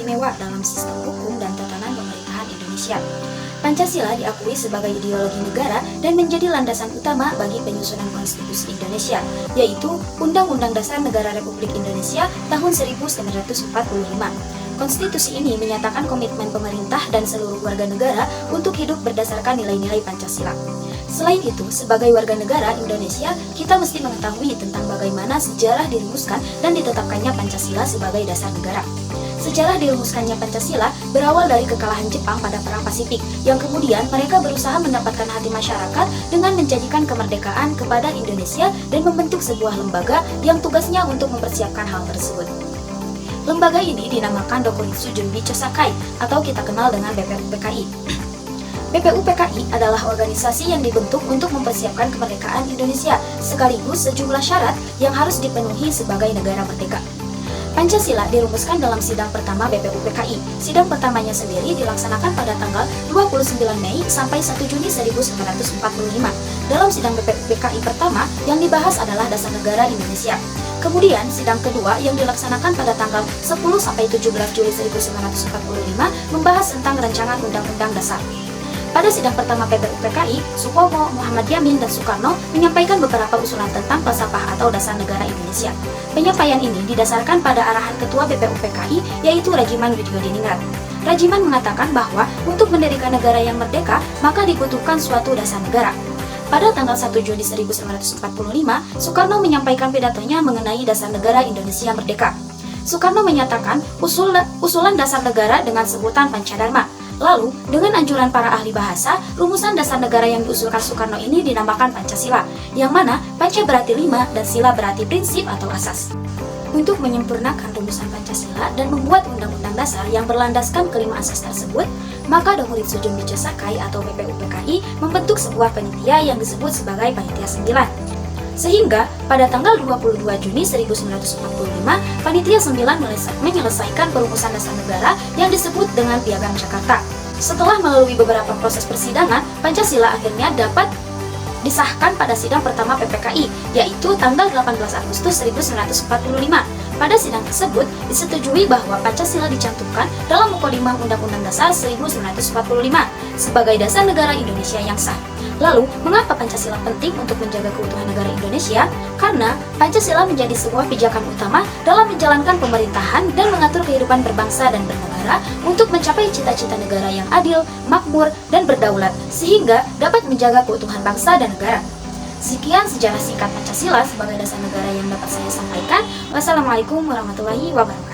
istimewa dalam sistem hukum dan tatanan pemerintahan Indonesia. Pancasila diakui sebagai ideologi negara dan menjadi landasan utama bagi penyusunan konstitusi Indonesia, yaitu Undang-Undang Dasar Negara Republik Indonesia tahun 1945. Konstitusi ini menyatakan komitmen pemerintah dan seluruh warga negara untuk hidup berdasarkan nilai-nilai Pancasila. Selain itu, sebagai warga negara Indonesia, kita mesti mengetahui tentang bagaimana sejarah dirumuskan dan ditetapkannya Pancasila sebagai dasar negara. Sejarah dirumuskannya Pancasila berawal dari kekalahan Jepang pada Perang Pasifik, yang kemudian mereka berusaha mendapatkan hati masyarakat dengan menjanjikan kemerdekaan kepada Indonesia dan membentuk sebuah lembaga yang tugasnya untuk mempersiapkan hal tersebut. Lembaga ini dinamakan Dokuritsu Junbi Chosakai atau kita kenal dengan BPUPKI. BPUPKI adalah organisasi yang dibentuk untuk mempersiapkan kemerdekaan Indonesia sekaligus sejumlah syarat yang harus dipenuhi sebagai negara merdeka. Pancasila dirumuskan dalam sidang pertama BPUPKI. Sidang pertamanya sendiri dilaksanakan pada tanggal 29 Mei sampai 1 Juni 1945. Dalam sidang BPUPKI pertama, yang dibahas adalah Dasar Negara Indonesia. Kemudian, sidang kedua yang dilaksanakan pada tanggal 10 sampai 17 Juli 1945 membahas tentang rancangan Undang-Undang Dasar. Pada sidang pertama BPUPKI, Supomo, Muhammad Yamin, dan Soekarno menyampaikan beberapa usulan tentang falsafah atau dasar negara Indonesia. Penyampaian ini didasarkan pada arahan Ketua BPUPKI, yaitu Rajiman Widyodiningrat. Rajiman mengatakan bahwa untuk mendirikan negara yang merdeka, maka dibutuhkan suatu dasar negara. Pada tanggal 1 Juni 1945, Soekarno menyampaikan pidatonya mengenai dasar negara Indonesia merdeka. Soekarno menyatakan usulan dasar negara dengan sebutan Pancadharma. Lalu, dengan anjuran para ahli bahasa, rumusan dasar negara yang diusulkan Soekarno ini dinamakan Pancasila, yang mana Panca berarti 5 dan Sila berarti prinsip atau asas. Untuk menyempurnakan rumusan Pancasila dan membuat undang-undang dasar yang berlandaskan kelima asas tersebut, maka Dokuritsu Junbi Chosakai atau BPUPKI membentuk sebuah panitia yang disebut sebagai Panitia 9. Sehingga pada tanggal 22 Juni 1945, Panitia 9 menyelesaikan perumusan dasar negara yang disebut dengan Piagam Jakarta. Setelah melalui beberapa proses persidangan, Pancasila akhirnya dapat disahkan pada sidang pertama PPKI, yaitu tanggal 18 Agustus 1945. Pada sidang tersebut, disetujui bahwa Pancasila dicantumkan dalam Mukadimah Undang-Undang Dasar 1945 sebagai dasar negara Indonesia yang sah. Lalu, mengapa Pancasila penting untuk menjaga keutuhan negara Indonesia? Karena Pancasila menjadi sebuah pijakan utama dalam menjalankan pemerintahan dan mengatur kehidupan berbangsa dan bernegara untuk mencapai cita-cita negara yang adil, makmur, dan berdaulat, sehingga dapat menjaga keutuhan bangsa dan negara. Sekian sejarah singkat Pancasila sebagai dasar negara yang dapat saya sampaikan. Wassalamualaikum warahmatullahi wabarakatuh.